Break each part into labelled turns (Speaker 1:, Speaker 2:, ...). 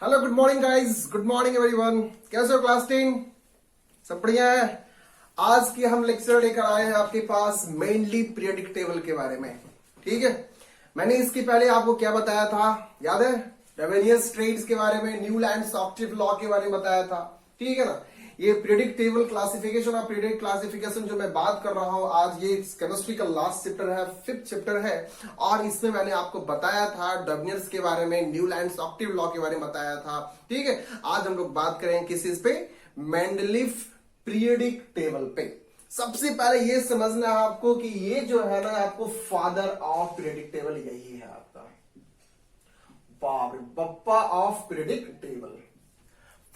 Speaker 1: Hello, good morning guys, good morning everyone. कैसे हो class 10? सब बढ़िया है। आज की हम लेक्चर लेकर आए हैं आपके पास मेनली पीरियोडिक टेबल के बारे में। ठीक है, मैंने इसके पहले आपको क्या बताया था, याद है? रेवेनियस ट्रेड्स के बारे में, न्यू लैंड सॉफ्टिव लॉ के बारे में बताया था। ठीक है ना। ये पीरियोडिक टेबल क्लासिफिकेशन और पीरियोडिक क्लासिफिकेशन जो मैं बात कर रहा हूं आज, ये केमिस्ट्री का लास्ट चैप्टर है, 5th चैप्टर है। और इसमें मैंने आपको बताया था डबनियर्स के बारे में, न्यू लैंड सॉफ्टिव लॉ के बारे में बताया था। ठीक है, आज हम लोग बात करेंगे किस चीज पे? मेंडलीफ पीरियोडिक टेबल पे। सबसे पहले ये समझना है आपको कि ये जो है ना, आपको फादर ऑफ पीरियोडिक टेबल यही है आपका, बाप रे पप्पा of periodic table,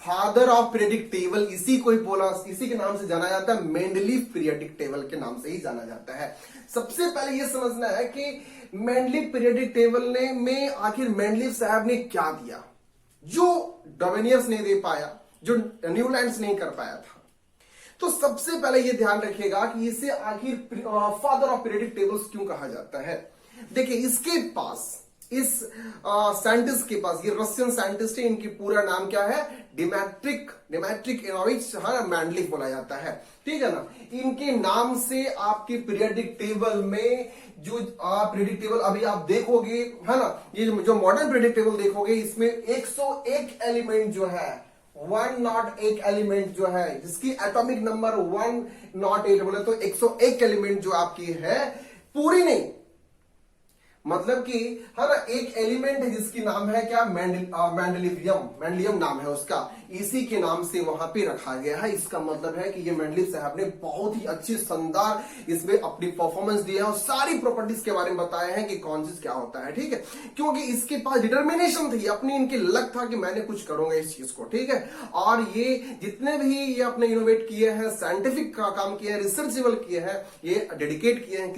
Speaker 1: father of periodic table. इसी को ही बोला, इसी के नाम से जाना जाता है, मेंडलीफ पीरियोडिक टेबल के नाम से ही जाना जाता है। सबसे पहले यह समझना है कि मेंडलीफ पीरियोडिक टेबल ने में आखिर मेंडलीफ साहब ने क्या दिया जो डबनियर्स नहीं दे पाया, जो न्यूलैंड्स नहीं कर पाया था। तो सबसे पहले यह ध्यान रखिएगा कि इसे आखिर फादर ऑफ पीरियोडिक टेबल्स क्यों कहा जाता है। देखिए, इसके पास, इस साइंटिस्ट के पास, ये रशियन साइंटिस्ट है, इनकी पूरा नाम क्या है? डिमेट्रिक इनोविच मेंडलीफ बोला जाता है। ठीक है ना। इनके नाम से आपकी पीरियोडिक टेबल में जो पीरियोडिक टेबल अभी आप देखोगे, है ना, ये जो मॉडर्न पीरियोडिक टेबल देखोगे, इसमें 101 एलिमेंट जो है, 108 एलिमेंट जो है, जिसकी एटॉमिक नंबर 108 बोले तो 101 एलिमेंट जो आपकी है, पूरी नहीं, मतलब कि हर एक एलिमेंट है जिसकी नाम है क्या? मेंडलियम नाम है उसका, इसी के नाम से वहां पे रखा गया है। इसका मतलब है कि ये मेंडलीफ साहब ने बहुत ही अच्छी शानदार इसमें अपनी परफॉर्मेंस दी है और सारी प्रॉपर्टीज के बारे में बताया है कि कौन चीज क्या होता है। ठीक है, क्योंकि इसके पास डिटर्मिनेशन थी अपनी, इनकी लक था कि मैंने कुछ करूंगा इस चीज को। ठीक है, और ये जितने भी ये अपने इनोवेट किए हैं, साइंटिफिक का काम किया है, रिसर्चेबल किए हैं, ये डेडिकेट किए हैं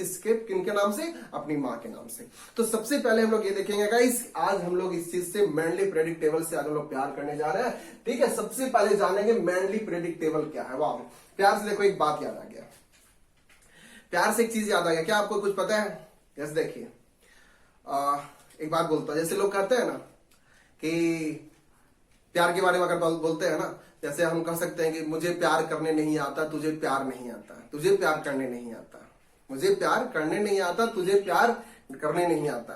Speaker 1: किनके नाम से? अपनी मां के नाम से। तो सबसे पहले हम लोग ये देखेंगे गाइस, आज हम लोग इस चीज से मेंडलीफ पीरियोडिक टेबल से आज हम लोग प्यार करने जा रहे हैं। ठीक है, सबसे पहले जानेंगे मेंडलीफ पीरियोडिक टेबल क्या है। वाह, प्यार से देखो, एक बात याद आ गया, प्यार से एक चीज याद आ गया। क्या आपको कुछ पता है? जैसे देखिए, एक बात बोलता हूं, जैसे लोग कहते हैं ना कि प्यार के बारे में अगर बोलते हैं ना, जैसे हम कह सकते हैं कि मुझे प्यार करने नहीं आता, तुझे प्यार नहीं आता, तुझे प्यार करने नहीं आता, मुझे प्यार करने नहीं आता, तुझे प्यार करने नहीं आता।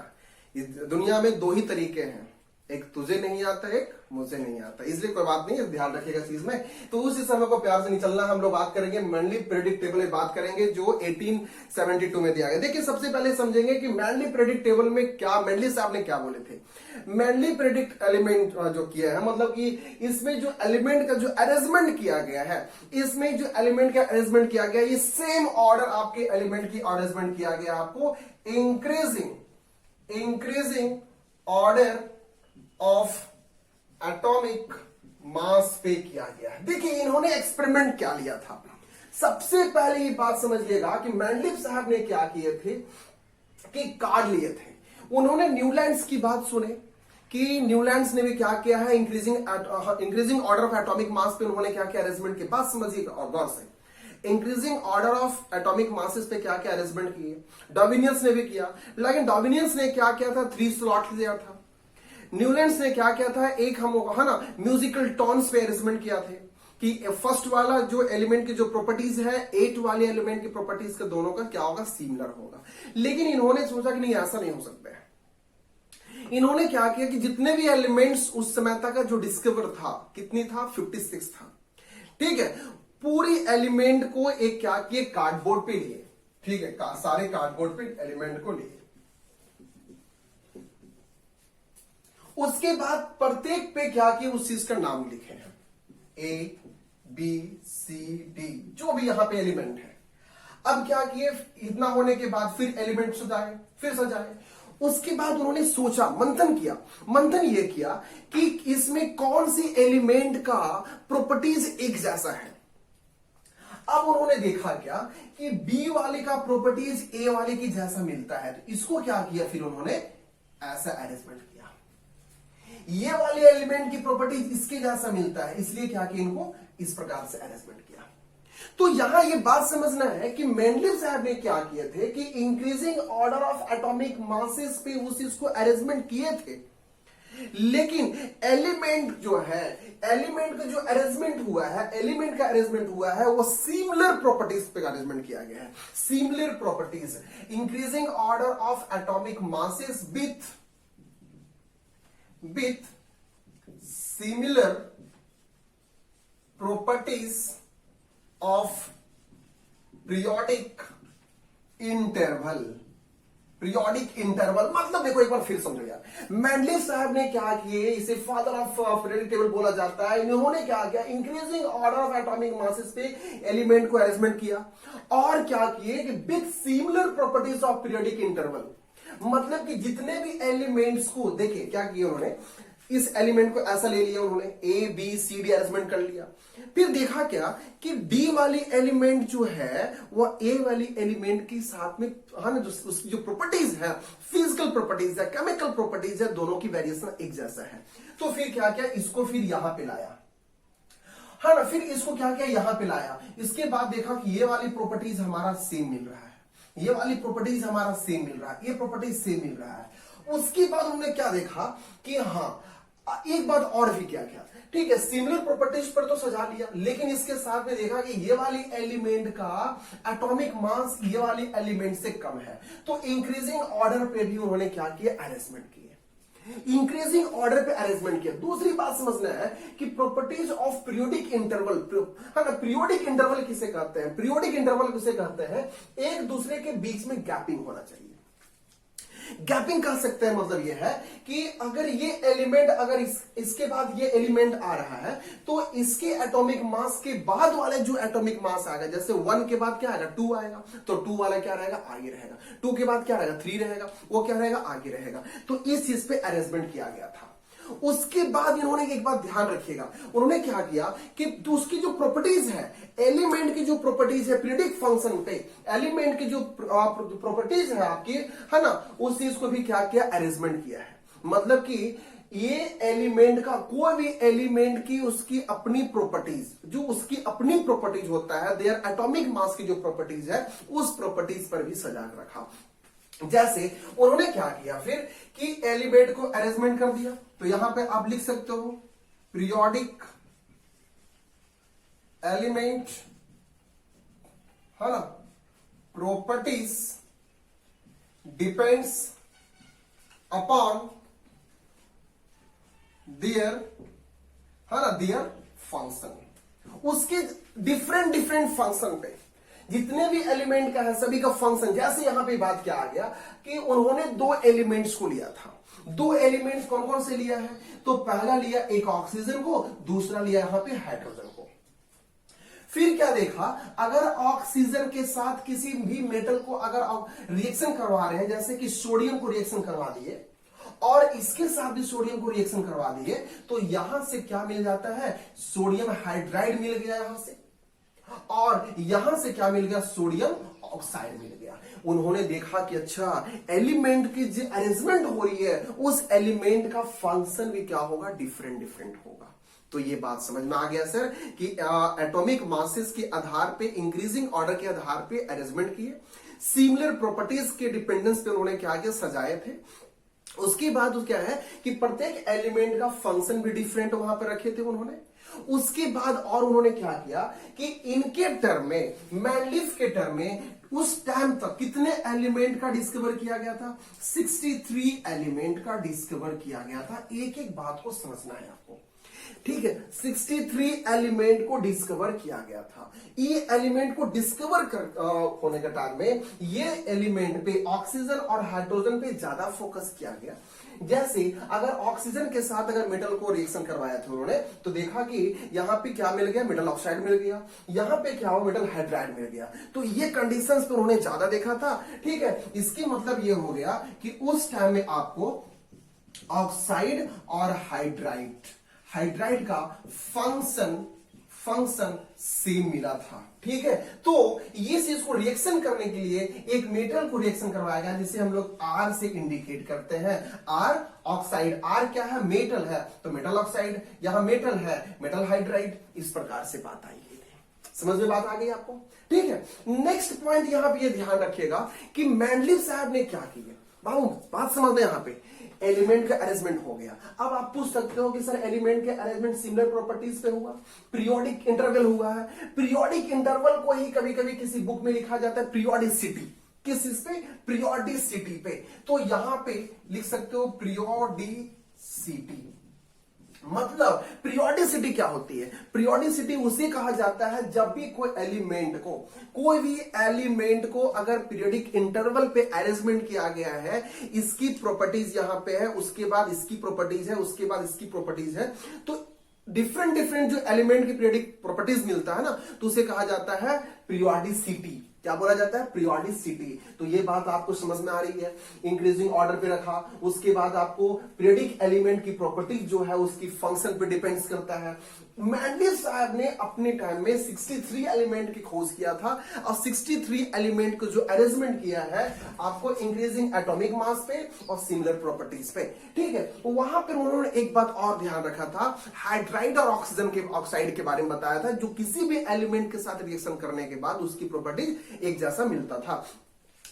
Speaker 1: इस दुनिया में दो ही तरीके हैं, एक तुझे नहीं आता, एक मुझे नहीं आता। इसलिए कोई बात नहीं है, ध्यान रखिएगा इस चीज में। तो उस समय को प्यार से नहीं चलना। हम लोग बात करेंगे मेंडलीफ पीरियोडिक टेबल में, बात करेंगे जो 1872 में दिया गया। देखिए, सबसे पहले समझेंगे कि मेंडलीफ पीरियोडिक टेबल में क्या मेंडलीफ साहब ने क्या बोले थे। मेंडलीफ पीरियोडिक एलिमेंट जो किया है, मतलब कि इसमें जो एलिमेंट का जो अरेंजमेंट किया गया है, इसमें जो एलिमेंट का अरेंजमेंट किया गया, ये सेम ऑर्डर आपके एलिमेंट की अरेंजमेंट किया गया आपको increasing order of atomic mass पे किया गया है। देखिए, इन्होंने एक्सपेरिमेंट क्या लिया था। सबसे पहले ये बात समझिएगा कि मेंडलीफ साहब ने क्या किए थे कि कार्ड लिए थे। उन्होंने न्यूलैंड्स की बात सुने कि न्यूलैंड्स ने भी क्या किया है, increasing order of atomic mass पे उन्होंने क्या किया अरेंजमेंट के। बात समझिएगा और गौर से, increasing order of atomic masses पे क्या क्या अरेंजमेंट किए। डार्विनियंस ने भी किया, लेकिन डार्विनियंस ने क्या किया था? 3 स्लॉट दिया था। न्यूलैंड्स ने क्या किया था? एक हम है ना म्यूजिकल टोन्स पे अरेंजमेंट किया था कि फर्स्ट वाला जो एलिमेंट की जो प्रॉपर्टीज है, 8 वाले एलिमेंट की प्रॉपर्टीज का दोनों का क्या होगा? सिमिलर होगा। लेकिन इन्होंने सोचा कि नहीं, ऐसा नहीं हो सकता है। इन्होंने क्या किया कि जितने भी एलिमेंट्स उस समय तक जो डिस्कवर था, कितनी था? 56 था। ठीक है, पूरी एलिमेंट को एक क्या किए? कार्डबोर्ड पे लिए। ठीक है, सारे कार्डबोर्ड पे एलिमेंट को लिए। उसके बाद प्रत्येक पे क्या किए? उस चीज का नाम लिखे हैं, A, B, C, D, जो भी यहां पे एलिमेंट है। अब क्या किए? इतना होने के बाद फिर एलिमेंट सजाए, फिर सजाए। उसके बाद उन्होंने सोचा, मंथन किया। मंथन ये किया कि इसमें कौन सी एलिमेंट का प्रॉपर्टीज एक जैसा है। अब उन्होंने देखा क्या कि बी वाले का प्रॉपर्टीज ए वाले की जैसा मिलता है, तो इसको क्या किया? फिर उन्होंने ऐसा अरेंजमेंट किया। ये वाले एलिमेंट की प्रॉपर्टीज इसके जैसा मिलता है, इसलिए क्या किया? इनको इस प्रकार से अरेंजमेंट किया। तो यहां ये बात समझना है कि मेंडलीफ साहब ने क्या किए थे कि increasing order of atomic masses पे उस चीज को अरेंजमेंट किए थे। लेकिन एलिमेंट जो है, एलिमेंट का जो अरेंजमेंट हुआ है, एलिमेंट का अरेंजमेंट हुआ है वो सिमिलर प्रॉपर्टीज पे अरेंजमेंट किया गया है। Similar properties, increasing order of atomic masses with similar properties of periodic interval. Periodic interval मतलब देखो एक बार फिर समझो यार, मेंडलीव साहब ने क्या किए, इसे फादर ऑफ पीरियोडिक टेबल बोला जाता है। इन्होंने क्या किया, increasing order of atomic masses पे एलिमेंट को अरेंजमेंट किया और क्या किए कि with similar properties of periodic interval, मतलब कि जितने भी एलिमेंट्स को देखे क्या किया उन्होंने, इस एलिमेंट को ऐसा ले लिया उन्होंने, A B C D arrangement कर लिया। फिर देखा क्या कि डी वाली एलिमेंट जो है वो ए वाली एलिमेंट के साथ में, हाँ ना, उसकी जो प्रॉपर्टीज है, फिजिकल प्रॉपर्टीज है, केमिकल प्रॉपर्टीज है, दोनों की वेरिएशन एक जैसा है। तो फिर क्या किया, इसको फिर यहां पे लाया, हाँ ना, फिर इसको क्या किया, यहां पे लाया। इसके बाद देखा कि ये वाली प्रॉपर्टीज हमारा सेम मिल रहा है, ये वाली प्रॉपर्टीज हमारा सेम मिल रहा है, ये प्रॉपर्टीज सेम मिल रहा है। उसके बाद उन्होंने क्या देखा कि हाँ एक बात और भी क्या क्या, ठीक है, सिमिलर प्रॉपर्टीज पर तो सजा लिया, लेकिन इसके साथ में देखा कि ये वाली एलिमेंट का एटॉमिक मास ये वाली एलिमेंट से कम है, तो इंक्रीजिंग ऑर्डर पे भी उन्होंने क्या किया, अरेंजमेंट किए। इंक्रीजिंग ऑर्डर पे अरेंजमेंट किया। दूसरी बात समझना है कि प्रॉपर्टीज ऑफ पीरियोडिक इंटरवल, है ना, पीरियोडिक इंटरवल किसे कहते हैं, पीरियोडिक इंटरवल किसे कहते हैं, एक दूसरे के बीच में गैपिंग होना चाहिए। गैपिंग कह सकते हैं, मतलब यह है कि अगर ये एलिमेंट, अगर इसके बाद ये एलिमेंट आ रहा है तो इसके एटॉमिक मास के बाद वाले जो एटॉमिक मास आएगा, जैसे 1 के बाद क्या आएगा, 2 आएगा, तो 2 वाला क्या रहेगा, आगे रहेगा, 2 के बाद क्या रहेगा, 3 रहेगा, वो क्या रहेगा, आगे रहेगा। तो इस चीज पे अरेंजमेंट किया गया था। उसके बाद इन्होंने एक बात ध्यान रखिएगा, उन्होंने क्या किया कि तो उसकी जो प्रॉपर्टीज है, एलिमेंट की जो प्रॉपर्टीज है पीरियोडिक फंक्शन पे, एलिमेंट की जो प्रॉपर्टीज है आपकी, है ना, उस चीज को भी क्या किया, अरेंजमेंट किया है। मतलब कि ये एलिमेंट का, कोई भी एलिमेंट की उसकी अपनी प्रॉपर्टीज, जो उसकी अपनी प्रॉपर्टीज होता है, देयर एटॉमिक मास की जो प्रॉपर्टीज है, उस प्रॉपर्टीज पर भी सजाग रखा। जैसे उन्होंने क्या किया फिर कि एलिमेंट को अरेंजमेंट कर दिया, तो यहां पे आप लिख सकते हो पीरियोडिक एलिमेंट, है ना, प्रॉपर्टीज डिपेंड्स अपॉन दियर, है ना, दियर फंक्शन। उसके डिफरेंट डिफरेंट फंक्शन पे जितने भी एलिमेंट का है सभी का फंक्शन। जैसे यहां पे बात क्या आ गया कि उन्होंने 2 एलिमेंट्स को लिया था। 2 एलिमेंट्स कौन कौन से लिया है, तो पहला लिया एक ऑक्सीजन को, दूसरा लिया यहां पे हाइड्रोजन को। फिर क्या देखा, अगर ऑक्सीजन के साथ किसी भी मेटल को अगर रिएक्शन करवा रहे हैं, जैसे कि सोडियम को रिएक्शन करवा दिए और इसके साथ भी सोडियम को रिएक्शन करवा दिए, तो यहां से क्या मिल जाता है, सोडियम हाइड्राइड मिल गया यहां से, और यहां से क्या मिल गया, सोडियम ऑक्साइड मिल गया। उन्होंने देखा कि अच्छा एलिमेंट की जो अरेंजमेंट हो रही है, उस एलिमेंट का फंक्शन भी क्या होगा, डिफरेंट डिफरेंट होगा। तो ये बात समझ में आ गया सर कि एटॉमिक मासेस के आधार पे, इंक्रीजिंग ऑर्डर के आधार पे अरेंजमेंट किए, सिमिलर प्रॉपर्टीज के डिपेंडेंस पे उन्होंने क्या किया, सजाए थे। उसके बाद क्या है कि प्रत्येक एलिमेंट का फंक्शन भी डिफरेंट वहां पर रखे थे उन्होंने। उसके बाद और उन्होंने क्या किया कि इनके टर्म में, मैंडलीव के टर्म में, उस टाइम तक कितने एलिमेंट का डिस्कवर किया गया था, 63 एलिमेंट का डिस्कवर किया गया था। एक एक बात को समझना है आपको, ठीक है, 63 एलिमेंट को डिस्कवर किया गया था। ये एलिमेंट को डिस्कवर होने के टाइम में ये एलिमेंट पे, ऑक्सीजन और हाइड्रोजन पे ज्यादा फोकस किया गया। जैसे अगर ऑक्सीजन के साथ अगर मेटल को रिएक्शन करवाया था उन्होंने, तो देखा कि यहां पे क्या मिल गया, मेटल ऑक्साइड मिल गया, यहां पे क्या हो, मेटल हाइड्राइड मिल गया। तो ये कंडीशंस पे उन्होंने ज्यादा देखा था, ठीक है। इसकी मतलब ये हो गया कि उस टाइम में आपको ऑक्साइड और हाइड्राइड का फंक्शन सेम मिला था, ठीक है। तो ये चीज को रिएक्शन करने के लिए एक मेटल को रिएक्शन करवाया गया, जिसे हम लोग आर से इंडिकेट करते हैं। आर ऑक्साइड, आर क्या है, मेटल है, तो मेटल ऑक्साइड, यहां मेटल है, मेटल हाइड्राइड। इस प्रकार से बात आई है, समझ में बात आ गई आपको, ठीक है। नेक्स्ट पॉइंट यहां पे ये ध्यान रखिएगा कि मेंडलीव साहब ने क्या किया, बाबू बात समझ लें, यहां पे एलिमेंट का अरेंजमेंट हो गया। अब आप पूछ सकते हो कि सर एलिमेंट के अरेंजमेंट सिमिलर प्रॉपर्टीज पे हुआ, पीरियोडिक इंटरवल हुआ है। पीरियोडिक इंटरवल को ही कभी कभी किसी बुक में लिखा जाता है पीरियोडिसिटी। किस चीज पे? पीरियोडिसिटी पे। तो यहां पे लिख सकते हो पीरियोडिसिटी। मतलब पीरियोडिसिटी क्या होती है? पीरियोडिसिटी उसे कहा जाता है जब भी कोई भी एलिमेंट को अगर पीरियोडिक इंटरवल पे अरेंजमेंट किया गया है, इसकी प्रॉपर्टीज यहां पे है, उसके बाद इसकी प्रॉपर्टीज है, उसके बाद इसकी प्रॉपर्टीज है, तो डिफरेंट जो एलिमेंट की पीरियोडिक प्रॉपर्टीज मिलता है ना, तो उसे कहा जाता है पीरियोडिसिटी। क्या बोला जाता है? पीरियोडिसिटी। तो ये बात आपको समझ में आ रही है। इंक्रीजिंग ऑर्डर पे रखा, उसके बाद आपको पीरियोडिक एलिमेंट की प्रॉपर्टी जो है उसकी फंक्शन पे डिपेंड्स करता है। मेंडलीव साहब ने अपने टाइम में 63 एलिमेंट की खोज किया था, और 63 एलिमेंट को जो अरेंजमेंट किया है आपको इंक्रीजिंग एटॉमिक मास पे और सिमिलर प्रॉपर्टीज पे। ठीक है, तो वहां पर उन्होंने एक बात और ध्यान रखा था, हाइड्राइड और ऑक्सीजन के ऑक्साइड के बारे में बताया था, जो किसी भी एलिमेंट के साथ रिएक्शन करने के बाद उसकी प्रॉपर्टी एक जैसा मिलता था।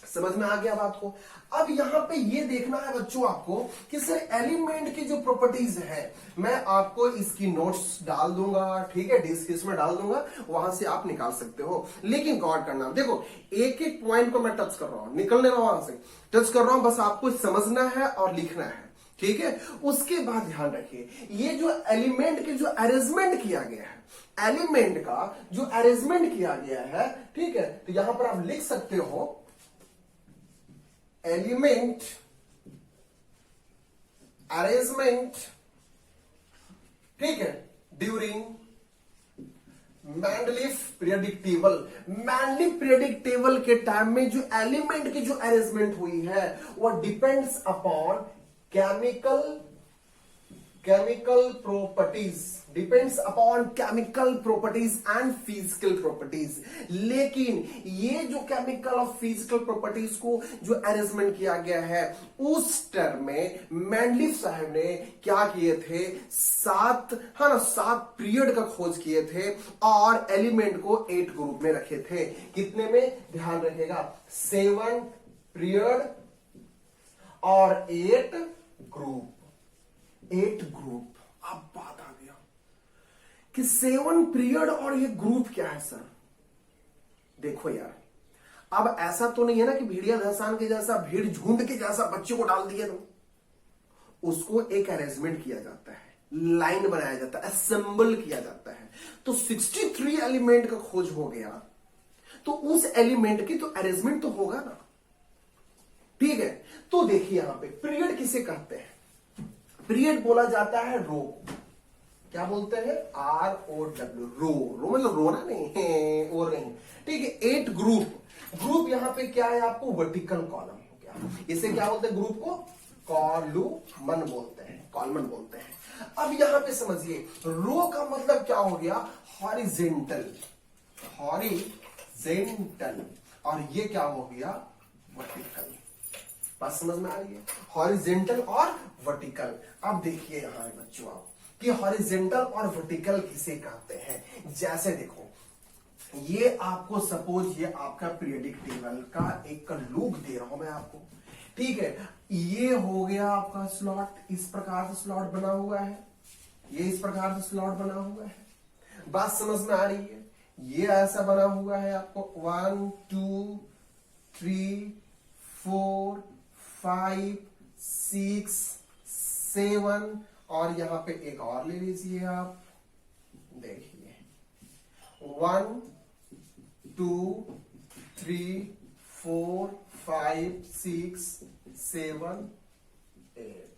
Speaker 1: समझ में आ गया बात को? अब यहां पे ये देखना है बच्चों आपको कि सर एलिमेंट की जो प्रॉपर्टीज है, मैं आपको इसकी नोट्स डाल दूंगा, ठीक है, डिस्क्रिप्शन में डाल दूंगा, वहां से आप निकाल सकते हो। लेकिन गौर करना, देखो एक एक पॉइंट को मैं टच कर रहा हूं, निकलने रहा वहां से टच कर रहा हूं, बस आपको समझना है और लिखना है, ठीक है। उसके बाद ध्यान रखिए, ये जो एलिमेंट के जो अरेंजमेंट किया गया है, एलिमेंट का जो अरेंजमेंट किया गया है, ठीक है, तो यहां पर आप लिख सकते हो एलिमेंट अरेंजमेंट, ठीक है, during Mendeleev periodic table. Mendeleev periodic table के टाइम में जो एलिमेंट की जो अरेंजमेंट हुई है वो depends upon chemical properties, depends upon chemical properties and physical properties। लेकिन ये जो केमिकल और फिजिकल प्रॉपर्टीज को जो अरेंजमेंट किया गया है, उस टर्म में मेंडलीव साहब ने क्या किए थे, 7 पीरियड का खोज किए थे और एलिमेंट को 8 ग्रुप में रखे थे। कितने में? ध्यान रखिएगा, 7 पीरियड और 8 ग्रुप। 8 ग्रुप। अब बात आ गया कि 7 पीरियड और ये ग्रुप क्या है सर? देखो यार, अब ऐसा तो नहीं है ना कि भेड़िया धसान के जैसा, भीड़ झुंड के जैसा बच्चे को डाल दिया, तो उसको एक अरेंजमेंट किया जाता है, लाइन बनाया जाता है, असेंबल किया जाता है। तो 63 एलिमेंट का खोज हो गया, तो उस एलिमेंट की तो अरेंजमेंट तो होगा ना, ठीक है। तो देखिए यहां पे पीरियड किसे कहते हैं? पीरियड बोला जाता है रो। क्या बोलते हैं? ROW, रो मतलब रोना नहीं, और नहीं, ठीक है। 8 ग्रुप यहां पे क्या है आपको? वर्टिकल कॉलम हो गया। इसे क्या बोलते हैं? ग्रुप को कॉलमन बोलते हैं। अब यहां पे समझिए, रो का मतलब क्या हो गया? हॉरिजेंटल, और ये क्या हो गया? वर्टिकल। बात समझ में आ रही है? हॉरिजेंटल और वर्टिकल। अब देखिए यहां बच्चों आप कि हॉरिजेंटल और वर्टिकल किसे कहते हैं। जैसे देखो, ये आपको सपोज ये आपका पीरियोडिक टेबल का एक लुक दे रहा हूं मैं आपको, ठीक है। ये हो गया आपका स्लॉट, इस प्रकार से स्लॉट बना हुआ है, ये इस प्रकार से स्लॉट बना हुआ है। बात समझ में आ रही है? ये ऐसा बना हुआ है आपको 1 2 3 4 5 6 7, और यहां पे एक और ले लीजिए आप, देखिए 1 2 3 4 5 6 7 8।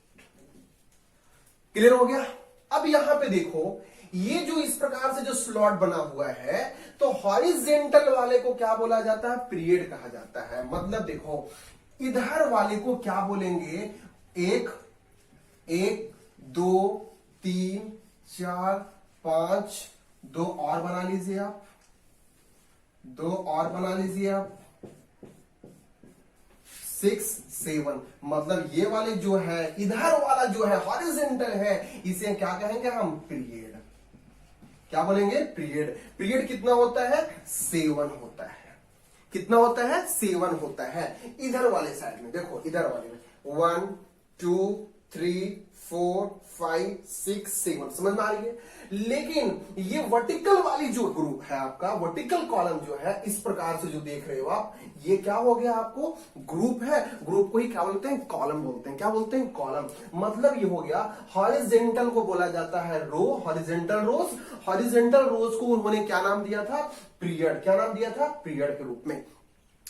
Speaker 1: क्लियर हो गया? अब यहां पे देखो, ये जो इस प्रकार से जो स्लॉट बना हुआ है, तो हॉरिजेंटल वाले को क्या बोला जाता है? पीरियड कहा जाता है। मतलब देखो, इधर वाले को क्या बोलेंगे? 1 2 3 4 5, 2 और बना लीजिए आप, 2 और बना लीजिए आप, 6 7। मतलब ये वाले जो है, इधर वाला जो है हॉरिजेंटल है, इसे क्या कहेंगे हम? पीरियड। क्या बोलेंगे? पीरियड। पीरियड कितना होता है? 7 होता है। कितना होता है 7 होता है। इधर वाले साइड में देखो, इधर वाले में 1 2 3 4 5 6 7 समझ में आ रही है। लेकिन ये वर्टिकल वाली जो ग्रुप है आपका, वर्टिकल कॉलम जो है इस प्रकार से जो देख रहे हो आप, ये क्या हो गया आपको ग्रुप है। ग्रुप को ही क्या बोलते हैं कॉलम बोलते हैं। क्या बोलते हैं कॉलम। मतलब ये हो गया हॉरिजेंटल को बोला जाता है रो, हॉरिजेंटल रोज। हॉरिजेंटल रोज को उन्होंने क्या नाम दिया था पीरियड। क्या नाम दिया था पीरियड के रूप में।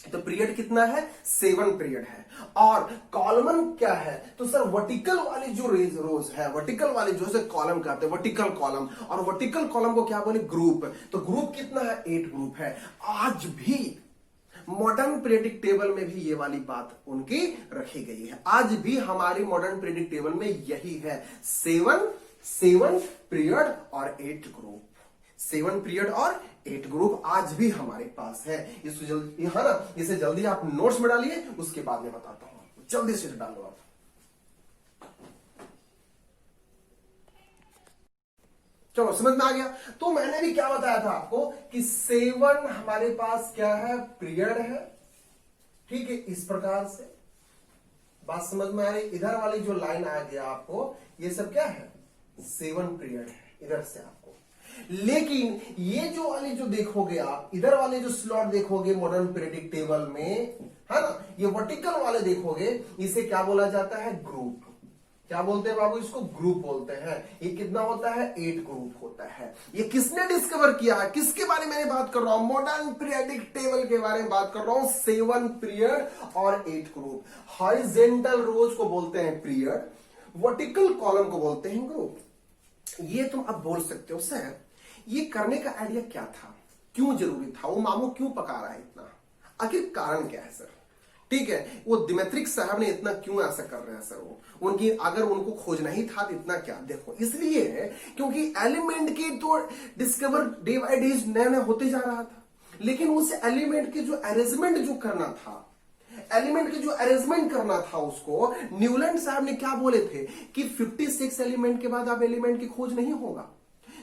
Speaker 1: तो पीरियड कितना है 7 पीरियड है। और कॉलमन क्या है तो सर वर्टिकल वाली जो रोज है, वर्टिकल वाली जो है कॉलम कहते हैं वर्टिकल कॉलम। और वर्टिकल कॉलम को क्या बोले ग्रुप। तो ग्रुप कितना है 8 ग्रुप है। आज भी मॉडर्न पीरियडिक टेबल में भी ये वाली बात उनकी रखी गई है। आज भी हमारी मॉडर्न पीरियडिक टेबल में यही है 7 पीरियड और 8 ग्रुप। 7 पीरियड और 8 ग्रुप आज भी हमारे पास है। इसको जल्दी है ना, इसे जल्दी आप नोट्स में डालिए, उसके बाद में बताता हूं। जल्दी से डालो आप। चलो समझ में आ गया। तो मैंने भी क्या बताया था आपको कि 7 हमारे पास क्या है पीरियड है। ठीक है, इस प्रकार से बात समझ में आ रही। इधर वाली जो लाइन आ गया आपको, ये सब क्या है 7 पीरियड है इधर से आपको। लेकिन ये जो वाली जो देखोगे आप, इधर वाले जो स्लॉट देखोगे मॉडर्न पीरियडिक टेबल में, है ना, ये वर्टिकल वाले देखोगे, इसे क्या बोला जाता है ग्रुप। क्या बोलते हैं बाबू इसको ग्रुप बोलते हैं। ये कितना होता है 8 ग्रुप होता है। ये किसने डिस्कवर किया है, किसके बारे में बात कर रहा हूं मॉडर्न पीरियडिक टेबल के बारे में बात कर रहा हूं। 7 पीरियड और 8 ग्रुप। हॉरिजेंटल रोज को बोलते हैं पीरियड, वर्टिकल कॉलम को बोलते हैं ग्रुप। ये तुम अब बोल सकते हो सर ये करने का आइडिया क्या था, क्यों जरूरी था, वो मामू क्यों पका रहा है इतना, आखिर कारण क्या है सर। ठीक है, वो दिमेत्रिक साहब ने इतना क्यों ऐसा कर रहे हैं सर, वो उनकी अगर उनको खोजना ही था तो इतना क्या। देखो इसलिए है क्योंकि एलिमेंट की तो डिस्कवर डे बाय डे नया नया होते जा रहा था। लेकिन उस एलिमेंट के जो अरेंजमेंट जो करना था, एलिमेंट की जो अरेंजमेंट करना था उसको न्यूलैंड साहब ने क्या बोले थे कि 56 एलिमेंट के बाद अब एलिमेंट की खोज नहीं होगा,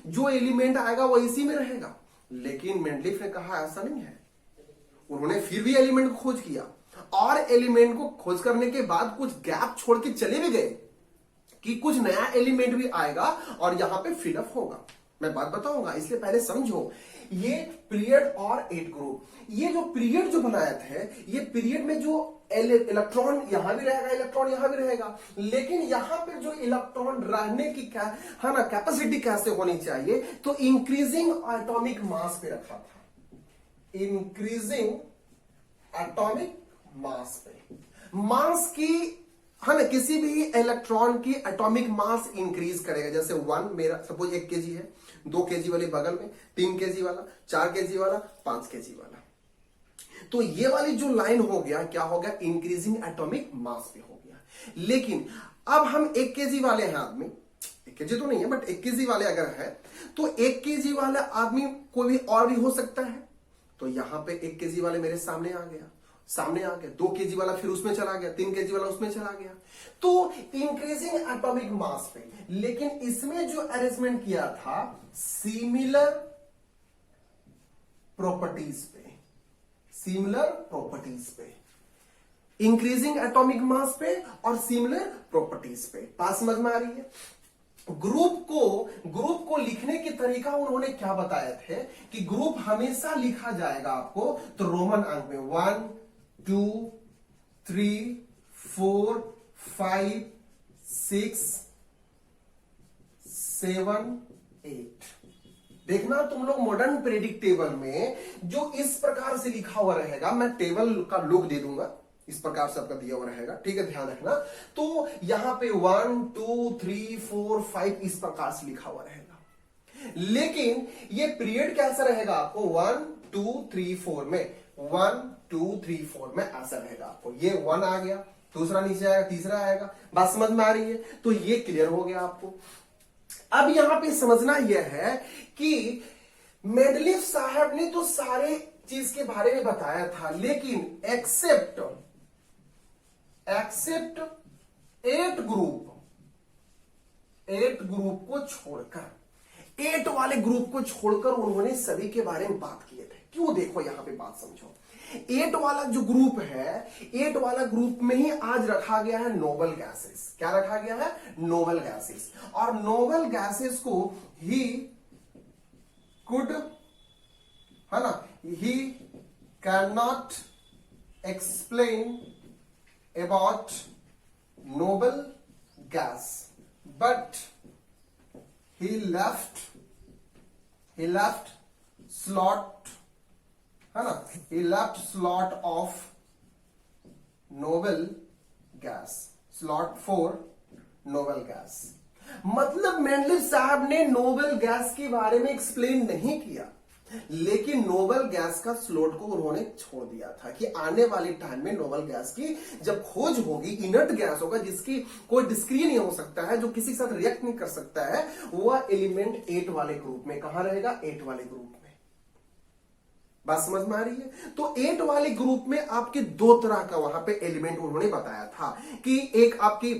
Speaker 1: जो एलिमेंट आएगा वो इसी में रहेगा। लेकिन मेंडलीफ ने कहा ऐसा नहीं है। उन्होंने फिर भी एलिमेंट को खोज किया और एलिमेंट को खोज करने के बाद कुछ गैप छोड़ के चले भी गए कि कुछ नया एलिमेंट भी आएगा और यहां पे फिलअप होगा। मैं बात बताऊंगा, इसलिए पहले समझो ये पीरियड और 8 ग्रुप। ये जो पीरियड जो बनाए थे, ये पीरियड में जो इलेक्ट्रॉन यहां भी रहेगा, इलेक्ट्रॉन यहां भी रहेगा, लेकिन यहां पे जो इलेक्ट्रॉन रहने की क्या है ना कैपेसिटी कैसे होनी चाहिए, तो इंक्रीजिंग एटॉमिक मास पे रखा था। इंक्रीजिंग एटॉमिक मास पे, मास की है ना, किसी भी इलेक्ट्रॉन की एटॉमिक मास इंक्रीज करेगा। जैसे 1 मेरा सपोज 1 केजी है, 2 केजी वाले बगल में, 3 केजी वाला, 4 केजी वाला, 5 केजी वाला। तो ये वाली जो लाइन हो गया क्या हो गया इंक्रीजिंग एटॉमिक मास पे हो गया। लेकिन अब हम 1 केजी वाले हैं आदमी, 1 केजी तो नहीं है बट 1 केजी वाले अगर है तो 1 केजी वाला आदमी कोई भी और भी हो सकता है। तो यहां पे 1 केजी वाले मेरे सामने आ गया, 2 केजी वाला फिर उसमें चला गया, 3 केजी वाला उसमें चला गया। तो इंक्रीजिंग एटॉमिक मास पे, लेकिन इसमें जो अरेंजमेंट किया था सिमिलर प्रॉपर्टीज पे, सिमिलर प्रॉपर्टीज पे, इंक्रीजिंग एटॉमिक मास पे और सिमिलर प्रॉपर्टीज पे। बात समझ में आ रही है। ग्रुप को लिखने की तरीका उन्होंने क्या बताए थे कि ग्रुप हमेशा लिखा जाएगा आपको तो रोमन अंक में 1 2 3 4 5 6 7 8। देखना तुम लोग मॉडर्न पीरियडिक टेबल में जो इस प्रकार से लिखा हुआ रहेगा, मैं टेबल का लुक दे दूंगा, इस प्रकार से आपका दिया हुआ रहेगा। ठीक है, ध्यान रखना। तो यहां पे 1 2 3 4 5 इस प्रकार से लिखा हुआ रहेगा। लेकिन ये पीरियड कैसा रहेगा आपको 1 2 3 4 में, 1 2 3 4 में ऐसा रहेगा आपको। ये 1 आ गया, दूसरा नीचे आएगा, तीसरा आएगा। बात समझ में आ रही है। तो ये क्लियर हो गया आपको। अब यहां पे समझना यह है कि मेंडलीफ साहब ने तो सारे चीज के बारे में बताया था, लेकिन एक्सेप्ट 8 ग्रुप को छोड़कर, 8 वाले ग्रुप को छोड़कर उन्होंने सभी के बारे में बात किए थे। क्यों, देखो यहां पे बात समझो। 8 वाला जो ग्रुप है, 8 वाला ग्रुप में ही आज रखा गया है नोबल गैसेस। क्या रखा गया है? Noble gases. और नोबल गैसेस को ही कुड, है ना, he can not explain about noble gas, but he left slot, है ना, he left slot of noble gas, slot for noble gas। मतलब मेंडलिव साहब ने नोबल गैस के बारे में एक्सप्लेन नहीं किया, लेकिन नोबल गैस का स्लॉट को उन्होंने छोड़ दिया था कि आने वाले टाइम में नोबल गैस की जब खोज होगी, इनर्ट गैस होगा जिसकी कोई डिस्क्रिय नहीं हो सकता है, जो किसी के साथ रिएक्ट नहीं कर सकता है, वह एलिमेंट 8 वाले ग्रुप में कहां रहेगा? 8 वाले ग्रुप में। बात समझ में आ रही है? तो 8 वाले ग्रुप में आपके 2 तरह का वहां पे एलिमेंट उन्होंने बताया था कि एक आपकी,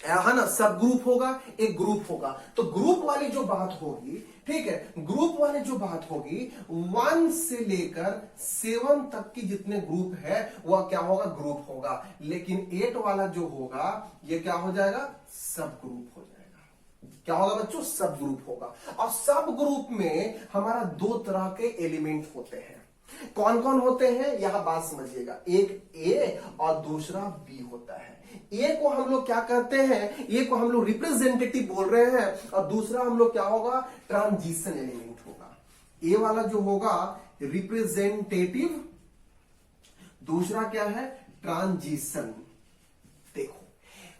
Speaker 1: है ना, सब ग्रुप होगा, एक ग्रुप होगा। तो ग्रुप वाली जो बात होगी, ठीक है, ग्रुप वाली जो बात होगी 1 से लेकर 7 तक की जितने ग्रुप है वह क्या होगा? ग्रुप होगा। लेकिन 8 वाला जो होगा ये क्या हो जाएगा? सब ग्रुप हो जाएगा। क्या होगा बच्चों? सब ग्रुप होगा। और सब ग्रुप में हमारा 2 तरह के एलिमेंट होते हैं। कौन कौन होते हैं यहां बात समझिएगा। एक ए और दूसरा बी होता है। ए को हम लोग क्या कहते हैं? ए को हम लोग रिप्रेजेंटेटिव बोल रहे हैं, और दूसरा हम लोग क्या होगा? ट्रांजिशन एलिमेंट होगा। ए वाला जो होगा रिप्रेजेंटेटिव, दूसरा क्या है? ट्रांजिशन। देखो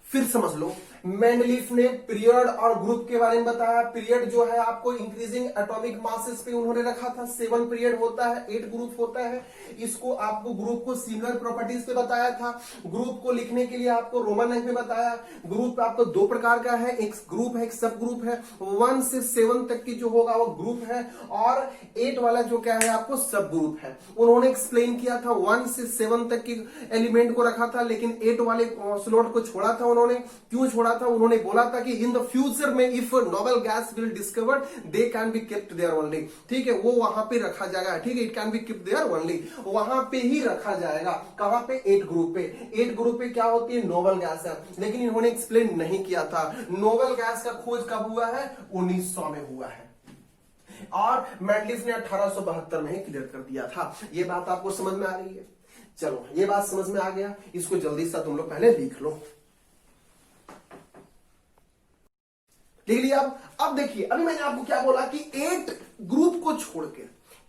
Speaker 1: फिर समझ लो, मेंडलीफ ने पीरियड और ग्रुप के बारे में बताया। पीरियड जो है आपको इंक्रीजिंग एटॉमिक मासेस पे उन्होंने रखा था। 7 पीरियड होता है, 8 ग्रुप होता है। इसको आपको ग्रुप को सिमिलर प्रॉपर्टीज पे बताया था। ग्रुप को लिखने के लिए आपको रोमन लाइन में बताया। ग्रुप आपको 2 प्रकार का है, एक ग्रुप है, एक सब ग्रुप है। 1 से 7 तक की जो होगा वो ग्रुप है, और 8 वाला जो क्या है आपको सब ग्रुप है। उन्होंने एक्सप्लेन किया था 1 से 7 तक की एलिमेंट को रखा था, लेकिन 8 वाले स्लॉट को छोड़ा था उन्होंने। क्यों छोड़ा था? उन्होंने बोला था कि इन द फ्यूचर में if noble gas will discovered they can be kept there only. ठीक है, वो वहां पे रखा जाएगा। ठीक है, it can be kept there only, वहां पे ही रखा जाएगा। कहां पे? 8 ग्रुप पे। 8 ग्रुप पे क्या होती है? नोबल गैस है। लेकिन इन्होंने एक्सप्लेन नहीं किया था नोबल गैस का खोज कब हुआ है? 1900 में हुआ है, और मेंडलीफ ने 1872 में ही क्लियर कर दिया था। ये बात आपको समझ में आ रही है? चलो ये बात समझ में आ गया, इसको जल्दी से तुम लोग पहले लिख लो। लिख लिया? अब देखिए, अभी मैंने आपको क्या बोला कि 8 ग्रुप को छोड़ के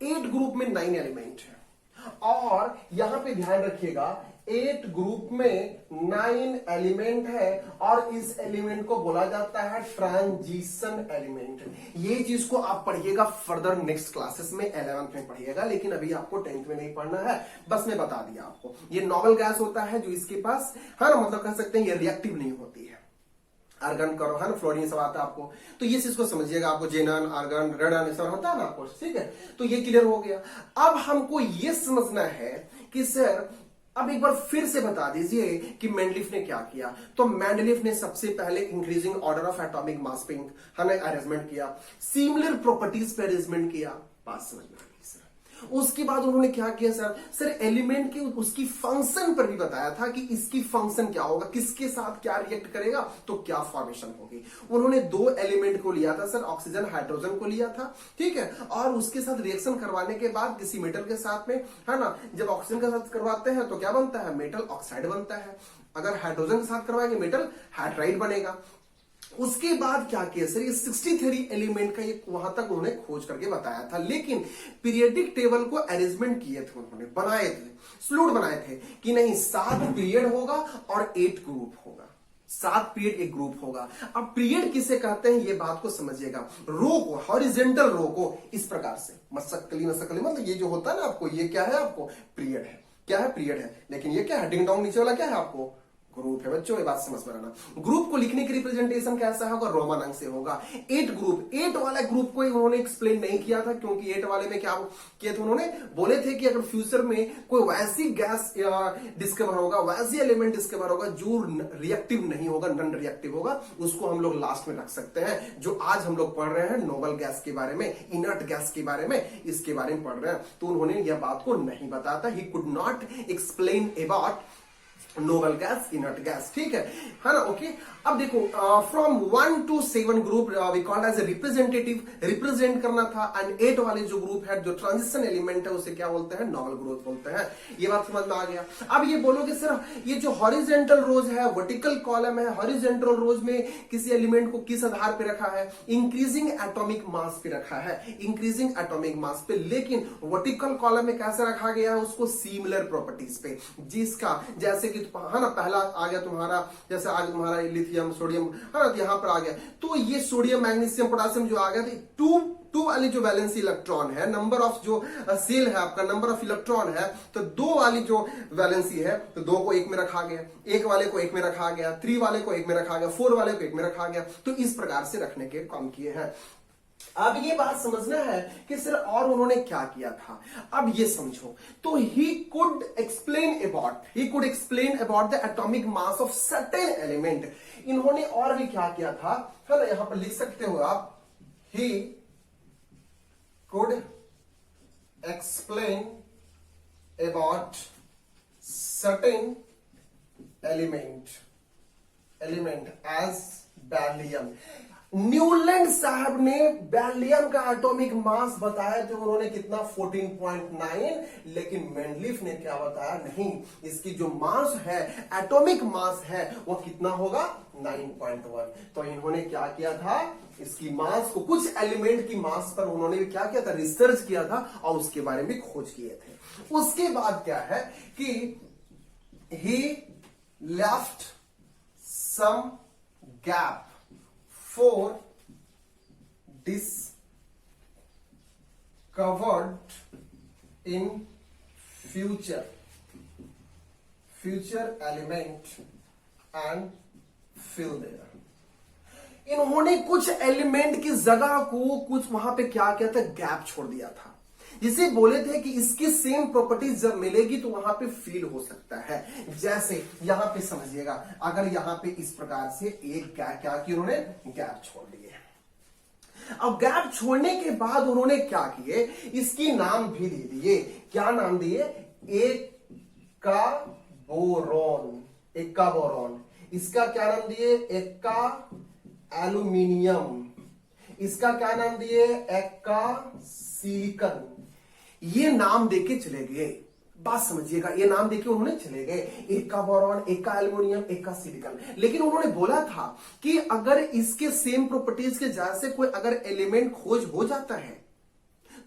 Speaker 1: 8 ग्रुप में 9 एलिमेंट है, और यहां पे ध्यान रखिएगा 8 ग्रुप में 9 एलिमेंट है, और इस एलिमेंट को बोला जाता है ट्रांजिशन एलिमेंट। ये चीज को आप पढ़िएगा फर्दर नेक्स्ट क्लासेस में, 11th में पढ़िएगा, लेकिन अभी आपको 10th में नहीं पढ़ना है। बस मैं बता दिया आपको, ये नोबल गैस होता है जो इसके पास, है ना, मतलब कह सकते हैं ये रिएक्टिव नहीं होती है। आर्गन करो, है ना, फ्लोरीन सब आता है आपको, तो ये चीज को समझिएगा। आपको जेनन, आर्गन, रेडन सब होता है ना आपको, ठीक है। तो ये क्लियर हो गया। अब हमको ये समझना है कि सर अब एक बार फिर से बता दीजिए कि मेंडलीफ ने क्या किया। तो मेंडलीफ ने सबसे पहले increasing order of atomic mass पे अरेंजमेंट किया, सिमिलर प्रॉपर्टीज पे अरेंजमेंट किया। बात समझ में आ गई सर? उसके बाद उन्होंने क्या किया सर एलिमेंट के उसकी फंक्शन पर भी बताया था कि इसकी फंक्शन क्या होगा, किसके साथ क्या रिएक्ट करेगा तो क्या फॉर्मेशन होगी। उन्होंने 2 एलिमेंट को लिया था सर, ऑक्सीजन हाइड्रोजन को लिया था, ठीक है, और उसके साथ रिएक्शन करवाने के बाद किसी मेटल के साथ में, है ना, जब ऑक्सीजन के साथ करवाते हैं तो क्या बनता है? मेटल ऑक्साइड बनता है। अगर हाइड्रोजन के साथ करवाएंगे मेटल हाइड्राइड बनेगा। उसके बाद क्या किया सर, ये 63 एलिमेंट का ये वहां तक उन्होंने खोज करके बताया था। लेकिन पीरियडिक टेबल को अरेंजमेंट किए थे उन्होंने, बनाए थे, स्लूट बनाए थे कि नहीं 7 पीरियड होगा और 8 ग्रुप होगा। 7 पीरियड 1 ग्रुप होगा। अब पीरियड किसे कहते हैं ये बात को समझिएगा। रो को, हॉरिजेंटल रो को इस प्रकार से मसक्कली मतलब ये जो होता है ना आपको, ये क्या है आपको? पीरियड है। क्या है? पीरियड है। लेकिन ये क्या है? डिंग डोंग नीचे वाला क्या है आपको? ग्रुप है बच्चों, ये बात समझ में आना। ग्रुप को लिखने की रिप्रेजेंटेशन कैसा होगा, रोमन अंक से होगा। 8 ग्रुप, 8 वाला ग्रुप को उन्होंने एक्सप्लेन नहीं किया था, क्योंकि 8 वाले में क्या किया था उन्होंने, बोले थे कि अगर फ्यूचर में कोई वैसी गैस डिस्कवर होगा, वैसी एलिमेंट डिस्कवर होगा जो रिएक्टिव नहीं होगा, नॉन रिएक्टिव होगा, उसको हम लोग लास्ट में रख सकते हैं। जो आज हम लोग पढ़ रहे हैं नोबल गैस के बारे में, इनर्ट गैस के बारे में, इसके बारे में पढ़ रहे हैं, तो उन्होंने यह बात को नहीं बताया था। He could not explain about noble gas, inert gas, ठीक है ना। ओके, अब देखो from 1 to 7 group we called as a representative, represent करना था। एंड 8 वाले जो ग्रुप है, जो ट्रांजिशन एलिमेंट है, उसे क्या बोलते हैं, नोबल ग्रुप बोलते हैं। ये बात समझ में आ गया। अब ये बोलोगे सर ये जो हॉरिजेंटल रोज है, वर्टिकल कॉलम है, हॉरिजेंटल रोज में किसी एलिमेंट को किस आधार पे रखा है, इंक्रीजिंग एटॉमिक मास पे रखा है, इंक्रीजिंग एटॉमिक मास पे। लेकिन वर्टिकल कॉलम में कैसे रखा गया है, उसको सिमिलर प्रॉपर्टीज पे, जिसका जैसे कि है ना, पहला आ गया तुम्हारा, जैसे आज तुम्हारा लिथियम, सोडियम, है ना, यहां पर आ गया। तो ये सोडियम, मैग्नीशियम, पोटेशियम जो आ गया, तो टू वाली जो वैलेंसी इलेक्ट्रॉन है, नंबर ऑफ जो सेल है आपका, नंबर ऑफ इलेक्ट्रॉन है, तो 2 वाली जो वैलेंसी है, तो 2 को 1 में रखा गया, 1 वाले को 1 में रखा गया, 3 वाले को 1 में रखा गया, 4 वाले को 1 में रखा गया। तो इस प्रकार से रखने के काम किए हैं। अब ये बात समझना है कि सर और उन्होंने क्या किया था। अब ये समझो, तो ही could explain about the atomic mass of certain element. इन्होंने और भी क्या किया था, है ना, यहां पर लिख सकते हो आप, he could explain about certain element as barium. Newland साहब ने बैरियम का एटॉमिक मास बताया थे, उन्होंने कितना 14.9, लेकिन मेंडलीफ ने क्या बताया, नहीं, इसकी जो मास है, एटॉमिक मास है, वो कितना होगा, 9.1। तो इन्होंने क्या किया था, इसकी मास को, कुछ एलिमेंट की मास पर उन्होंने क्या किया था, रिसर्च किया था और उसके बारे में खोज किए थे। उसके बाद क्या है कि he left some gap for discovered in future element and fill there। इन्होंने कुछ एलिमेंट की जगह को कुछ वहां पे क्या किया था, गैप छोड़ दिया था, जिसे बोले थे कि इसकी सेम प्रॉपर्टीज जब मिलेगी तो वहां पे फील हो सकता है। जैसे यहां पे समझिएगा, अगर यहां पे इस प्रकार से एक क्या कि उन्होंने गैप छोड़ दिए। अब गैप छोड़ने के बाद उन्होंने क्या किए, इसकी नाम भी दे दिए। क्या नाम दिए, एक्का बोरॉन। इसका क्या नाम दिए, एक्का एल्यूमिनियम। इसका क्या नाम दिए, एक्का सिलिकन। ये नाम देके चले गए, बात समझिएगा, ये नाम देके उन्होंने चले गए, Ekka boron, Ekka aluminium, Ekka silicon. लेकिन उन्होंने बोला था कि अगर इसके सेम प्रॉपर्टीज के जैसे कोई अगर एलिमेंट खोज हो जाता है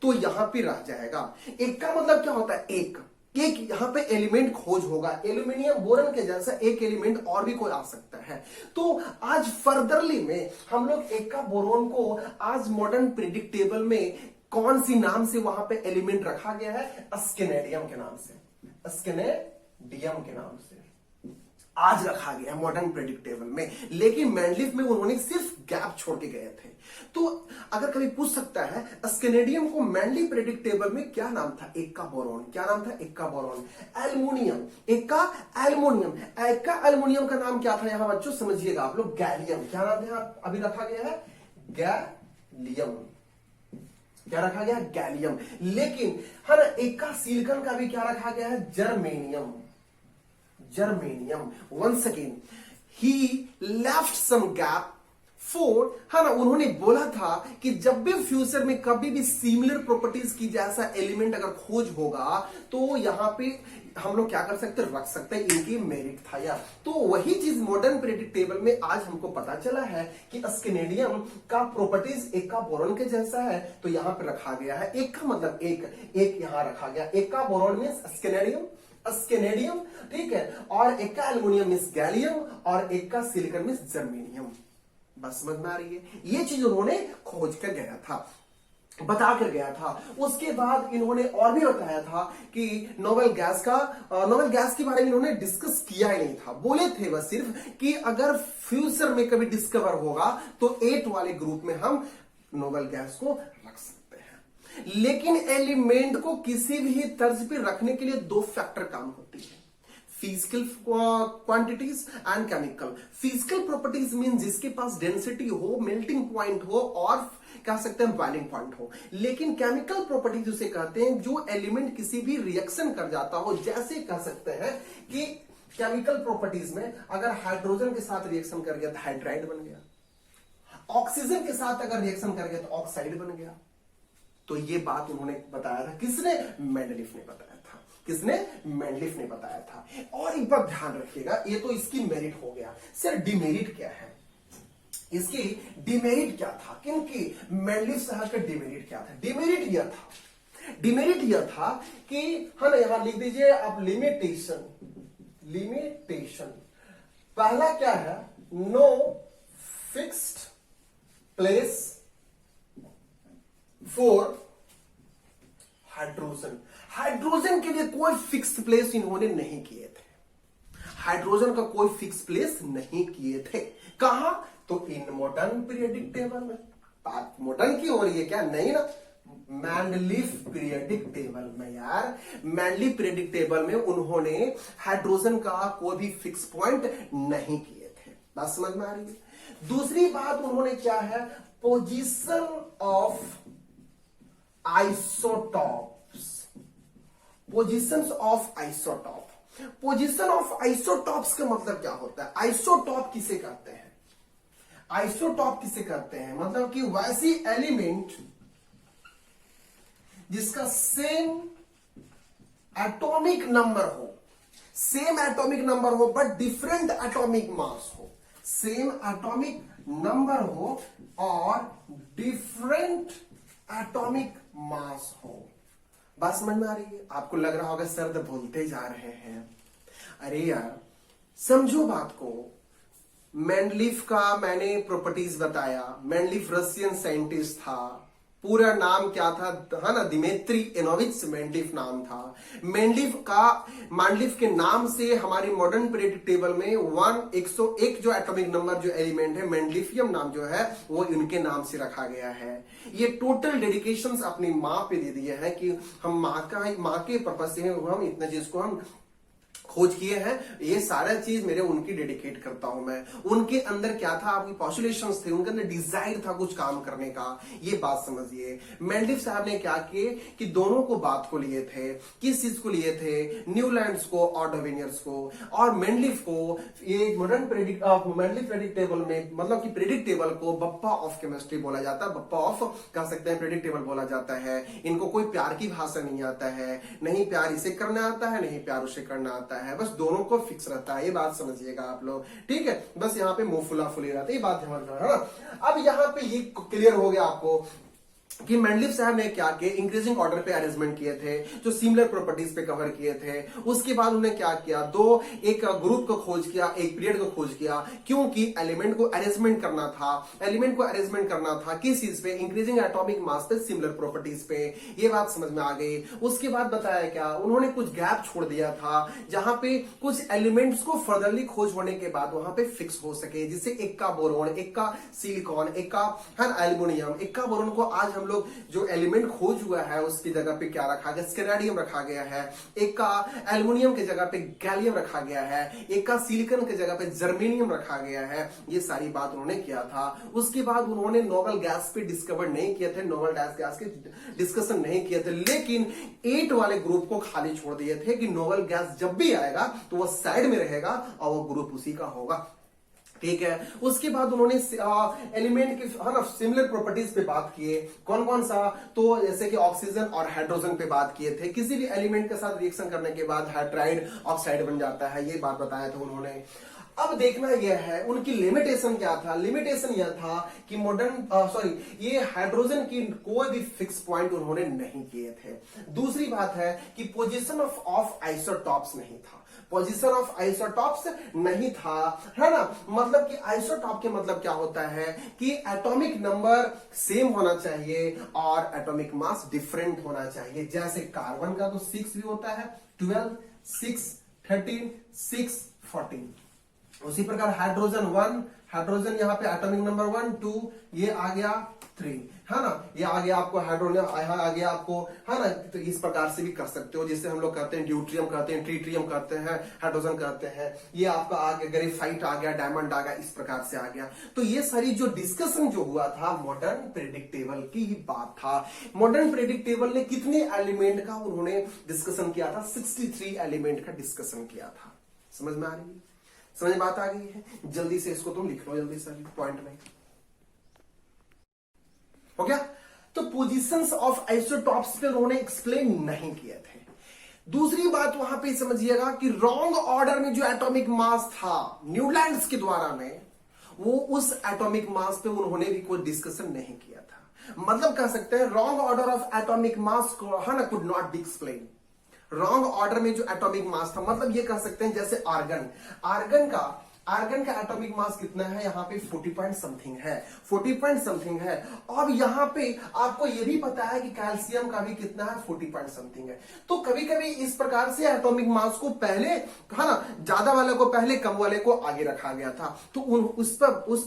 Speaker 1: तो यहां पे रह जाएगा। एक्का मतलब क्या होता है, एक यहां पे एलिमेंट खोज होगा, एल्यूमिनियम बोरन के जैसा एक एलिमेंट और भी कोई आ सकता है। तो आज फर्दरली में हम लोग एक्का बोरॉन को आज मॉडर्न प्रेडिक्टेबल में कौन सी नाम से वहां पे एलिमेंट रखा गया है, अस्केनेडियम के नाम से, अस्केनेडियम के नाम से आज रखा गया मॉडर्न प्रेडिक्टेबल में। लेकिन मेंडलीफ में उन्होंने सिर्फ गैप छोड़ के गए थे। तो अगर कभी पूछ सकता है अस्केनेडियम को मेंडली प्रेडिक्टेबल में क्या नाम था, एक्का बोरॉन। क्या नाम था, Ekka boron. Aluminium, Ekka aluminium का नाम क्या था, यहां बच्चों समझिएगा आप लोग, गैलियम। क्या नाम है अभी रखा गया है, गैलियम। क्या रखा गया, गैलियम। लेकिन हर एक्का सिलिकन का भी क्या रखा गया है, germanium. Once again he left some gap for, है ना, उन्होंने बोला था कि जब भी फ्यूचर में कभी भी सिमिलर प्रॉपर्टीज की जैसा एलिमेंट अगर खोज होगा तो यहां पे हम लोग क्या कर सकते हैं, रख सकते हैं, इनकी मेरिट था यार। तो वही चीज मॉडर्न प्रेडिक्टेबल में आज हमको पता चला है कि अस्केनेडियम का प्रॉपर्टीज एक्का बोरॉन के जैसा है, तो यहां पे रखा गया है। एक का मतलब एक यहां रखा गया, एक्का बोरॉन मींस अस्केनेडियम, ठीक है, और एक्का एल्यूमिनियम मींस गैलियम, और एक्का सिलिकन मींस जर्मेनियम। बस समझ में आ रही है, ये चीज उन्होंने खोज कर गया था। बता कर गया था। उसके बाद इन्होंने और भी बताया था कि नोबेल गैस के बारे में इन्होंने डिस्कस किया ही नहीं था, बोले थे बस सिर्फ कि अगर फ्यूचर में कभी डिस्कवर होगा तो 8 वाले ग्रुप में हम नोबेल गैस को रख सकते हैं। लेकिन एलिमेंट को किसी भी तर्ज पे रखने के लिए 2 फैक्टर काम होती है, physical quantities and chemical. Physical properties mean जिसके पास डेंसिटी हो, मेल्टिंग पॉइंट हो और कह सकते हैं बॉइलिंग पॉइंट हो। लेकिन केमिकल प्रॉपर्टीज उसे कहते हैं जो एलिमेंट किसी भी रिएक्शन कर जाता हो, जैसे कह सकते हैं कि केमिकल प्रॉपर्टीज में अगर हाइड्रोजन के साथ रिएक्शन कर गया तो हाइड्राइड बन गया, ऑक्सीजन के साथ अगर रिएक्शन कर गया तो ऑक्साइड बन गया। तो ये बात उन्होंने बताया था, किसने? मेंडलीफ ने बताया था। किसने? मेंडलीफ ने बताया था। और एक बात ध्यान रखिएगा, ये तो इसकी मेरिट हो गया। सर डिमेरिट क्या है? इसकी डिमेरिट क्या था? क्योंकि मेंडलीफ साहब का डिमेरिट क्या था? डिमेरिट यह था कि हम यहां लिख दीजिए आप लिमिटेशन। पहला क्या है? No fixed place for hydrogen के लिए कोई फिक्स प्लेस इन्होंने नहीं किए थे। हाइड्रोजन का कोई फिक्स प्लेस नहीं किए थे। कहां? तो इन मॉडर्न पीरियोडिक टेबल में। बात मॉडर्न की हो रही है क्या? नहीं ना, मेंडलीफ पीरियोडिक टेबल में। यार मेंडलीफ पीरियोडिक टेबल में उन्होंने हाइड्रोजन का कोई भी फिक्स पॉइंट नहीं किए थे। बात समझ में आ रही है? दूसरी बात उन्होंने क्या है? Position of isotopes. Position of isotopes का मतलब क्या होता है? आइसोटॉप किसे कहते हैं? मतलब कि वैसी एलिमेंट जिसका सेम एटॉमिक नंबर हो बट डिफरेंट एटॉमिक मास हो। सेम एटॉमिक नंबर हो और डिफरेंट एटॉमिक मास हो। बात समझ में आ रही है? आपको लग रहा होगा सर तो भूलते जा रहे हैं। अरे यार समझो बात को। मेंडलीफ का मैंने प्रॉपर्टीज बताया। मेंडलीफ रशियन साइंटिस्ट था। पूरा नाम क्या था? है ना, दिमित्री इवानोविच मेंडलीफ नाम था। मेंडलीफ के नाम से हमारी मॉडर्न पीरियोडिक टेबल में 101 जो एटॉमिक नंबर जो एलिमेंट है, मेंडलीफियम नाम जो है वो इनके नाम से रखा गया है। ये टोटल डेडिकेशंस अपनी माँ पे दे दिए हैं कि हम माँ के पर्पज से हम इतने चीज को हम खोज किए हैं। ये सारा चीज मेरे उनकी डेडिकेट करता हूं मैं। उनके अंदर क्या था? आपकी पॉपुलेशंस थे, उनके अंदर डिजायर था कुछ काम करने का। ये बात समझिए। मेंडलीफ साहब ने क्या किए कि दोनों को बात को लिए थे। किस चीज को लिए थे? न्यूलैंड्स को और डार्विनियंस को। और मेंडलीफ को ये मॉडर्न मेंडलीफ पीरियोडिक टेबल में, मतलब कि पीरियोडिक टेबल को बप्पा ऑफ केमिस्ट्री बोला जाता है। बप्पा ऑफ कह सकते हैं पीरियोडिक टेबल बोला जाता है। इनको कोई प्यार की भाषा नहीं आता है, नहीं प्यार इसे करना आता है, नहीं प्यार उसे करना आता है। बस दोनों को फिक्स रहता है। ये बात समझिएगा आप लोग, ठीक है? बस यहाँ पे मुंह फुला फुली रहता है, ये बात ध्यान रखना है ना। अब यहाँ पे ये क्लियर हो गया आपको कि मेंडलीफ साहब ने क्या किया? इंक्रीजिंग ऑर्डर पे अरेंजमेंट किए थे, जो सिमिलर प्रॉपर्टीज पे कवर किए थे। उसके बाद उन्होंने क्या किया? एक ग्रुप को खोज किया, एक पीरियड को खोज किया, क्योंकि एलिमेंट को अरेंजमेंट करना था। किस चीज पे? इंक्रीजिंग एटॉमिक मास पे, सिमिलर प्रॉपर्टीज पे। ये बात समझ में आ गई। उसके बाद बताया क्या? उन्होंने कुछ गैप छोड़ दिया था जहां पे कुछ एलिमेंट्स को फर्दरली खोज होने के बाद वहां पे फिक्स हो सके। जिससे एक का बोरोन, एक का सिलिकॉन, एक का एल्युमिनियम। एक का बोरोन को आज हम लोग जो एलिमेंट खोज हुआ है उसकी जगह पे क्या रखा गया? स्केराडियम रखा गया है। एक का एल्युमिनियम की जगह पे गैलियम रखा गया है। एक का सिलिकॉन की जगह पे जर्मेनियम रखा गया है। ये सारी बात उन्होंने किया था। उसके बाद उन्होंने नोबेल गैस पे डिस्कवर नहीं किए थे, नोबेल गैस के डिस्कशन नहीं किए थे, लेकिन 8 वाले ग्रुप को खाली छोड़ दिए थे कि नोबेल गैस जब भी आएगा तो वो साइड में रहेगा और वो ग्रुप उसी का होगा, ठीक है? उसके बाद उन्होंने एलिमेंट की सिमिलर प्रॉपर्टीज पे बात किए। कौन कौन सा? तो जैसे कि ऑक्सीजन और हाइड्रोजन पे बात किए थे। किसी भी एलिमेंट के साथ रिएक्शन करने के बाद हाइड्राइड ऑक्साइड बन जाता है, ये बात बताया था उन्होंने। अब देखना यह है उनकी लिमिटेशन क्या था। लिमिटेशन यह था कि ये हाइड्रोजन की कोई भी फिक्स पॉइंट उन्होंने नहीं किए थे। दूसरी बात है कि पोजीशन ऑफ आइसोटॉप्स नहीं था। पोजीशन ऑफ आइसोटॉप्स नहीं था, है ना। मतलब कि आइसोटॉप के मतलब क्या होता है कि एटॉमिक नंबर सेम होना चाहिए और एटॉमिक मास डिफरेंट होना चाहिए। जैसे कार्बन का तो 6 भी होता है, 12, 6, 13, 6, 14। उसी प्रकार हाइड्रोजन 1, हाइड्रोजन यहाँ पे एटॉमिक नंबर 1, 2, ये आ गया 3, है ना। ये आ गया आपको हाइड्रोजन, आ गया आपको, है ना। तो इस प्रकार से भी कर सकते हो, जिससे हम लोग कहते हैं ड्यूट्रियम कहते हैं, ट्रीट्रियम कहते हैं, हाइड्रोजन कहते हैं। ये आपका आ गया ग्रेफाइट, आ गया डायमंड, आ गया, इस प्रकार से आ गया। तो ये सारी जो डिस्कशन जो हुआ था मॉडर्न पीरियोडिक टेबल की ही बात था। मॉडर्न पीरियोडिक टेबल ने कितने एलिमेंट का उन्होंने डिस्कशन किया था? 63 एलिमेंट का डिस्कशन किया था। समझ में आ रही है? समझ में बात आ गई है? जल्दी से इसको तुम लिख लो, जल्दी से पॉइंट में। हो गया? तो पोजीशंस ऑफ आइसोटॉप्स पे उन्होंने एक्सप्लेन नहीं किए थे। दूसरी बात वहां पे समझिएगा कि रॉन्ग ऑर्डर में जो एटॉमिक मास था न्यूलैंड्स के द्वारा में, वो उस एटॉमिक मास पे उन्होंने भी कोई डिस्कशन नहीं किया था। मतलब कह सकते हैं wrong order of atomic mass को, है ना, could not be explain. Wrong order में जो एटॉमिक मास था, मतलब ये कह सकते हैं जैसे आर्गन का एटॉमिक मास कितना है? यहाँ पे 40 पॉइंट समथिंग है, 40 पॉइंट समथिंग है। अब यहाँ पे आपको ये भी पता है कि कैल्शियम का भी कितना है? 40 पॉइंट समथिंग है। तो कभी कभी इस प्रकार से एटॉमिक मास को पहले, है ना, ज्यादा वाले को पहले, कम वाले को आगे रखा गया था। तो उस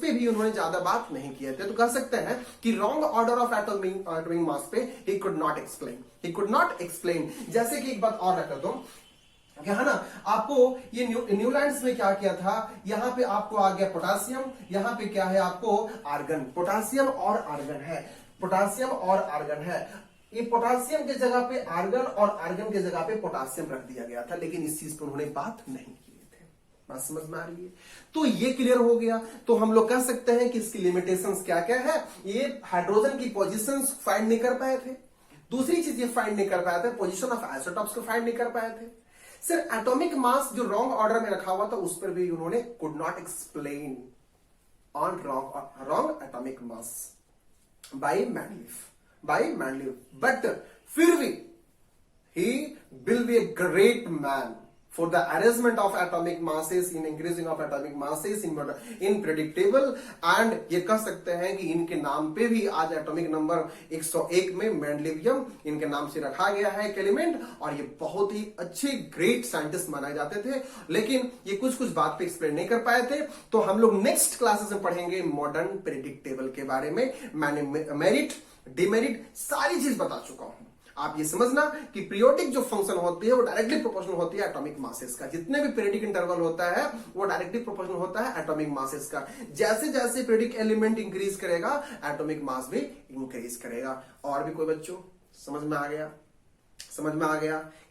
Speaker 1: पे भी उन्होंने ज्यादा बात नहीं किए थे। तो कह सकते हैं कि wrong order of atomic mass पे ही कुड नॉट एक्सप्लेन। जैसे कि एक बात और रख दो, है ना, आपको ये न्यूलैंड्स में क्या किया था? यहां पे आपको आ गया पोटासियम, यहां पे क्या है आपको? आर्गन। पोटासियम और आर्गन है। ये पोटासियम के जगह पे आर्गन और आर्गन के जगह पे पोटासियम रख दिया गया था, लेकिन इस चीज पर उन्होंने बात नहीं की थे। बात समझ में आ रही है? तो ये क्लियर हो गया। तो हम लोग कह सकते हैं कि इसकी लिमिटेशंस क्या क्या है। ये हाइड्रोजन की पोजीशंस फाइंड नहीं कर पाए थे। दूसरी चीज ये फाइंड नहीं कर पाए थे, पोजीशन ऑफ आइसोटॉप्स को फाइंड नहीं कर पाए थे। सिर्फ एटॉमिक मास जो रॉन्ग ऑर्डर में रखा हुआ था उस पर भी उन्होंने could not explain on wrong atomic mass by Mendeleev. But फिर भी he will be a great man for the arrangement of atomic masses, in increasing of atomic masses in predictable, and ये कह सकते हैं कि इनके नाम पे भी आज एटॉमिक नंबर 101 में मेंडलीवियम इनके नाम से रखा गया है एक एलिमेंट। और ये बहुत ही अच्छे ग्रेट साइंटिस्ट माने जाते थे, लेकिन ये कुछ बात पे एक्सप्लेन नहीं कर पाए थे। तो हम लोग नेक्स्ट क्लासेस में पढ़ेंगे मॉडर्न पीरियोडिक टेबल के बारे में। मैंने मेरिट, डिमेरिट सारी चीज बता चुका हूं। आप ये समझना कि पीरियोडिक जो फंक्शन होती है वो डायरेक्टली प्रोपोर्शनल होती है एटॉमिक मासेस का। जितने भी पीरियोडिक इंटरवल होता है वो डायरेक्टली प्रोपोर्शनल होता है एटॉमिक मासेस का। जैसे जैसे पीरियोडिक एलिमेंट इंक्रीज करेगा एटॉमिक मास भी इंक्रीज करेगा। और भी कोई बच्चों समझ में आ गया?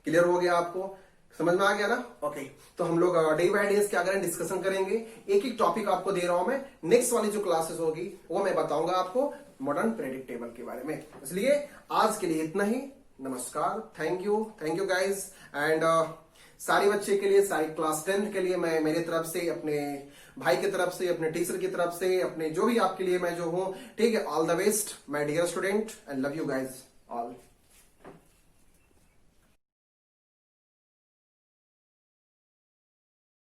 Speaker 1: क्लियर हो गया? आपको समझ में आ गया ना? ओके। तो हम लोग डे बाय डे क्या करें, डिस्कशन करेंगे। एक टॉपिक आपको दे रहा हूं मैं। नेक्स्ट वाली जो क्लासेस होगी वो मैं बताऊंगा आपको मॉडर्न पीरियोडिक टेबल के बारे में। इसलिए आज के लिए इतना ही। नमस्कार, थैंक यू गाइज। एंड सारे बच्चे के लिए, सारी क्लास 10 के लिए मैं मेरे तरफ से, अपने भाई की तरफ से, अपने टीचर की तरफ से, अपने जो भी आपके लिए मैं जो हूं, ठीक है, all the best my dear student, and love you guys all.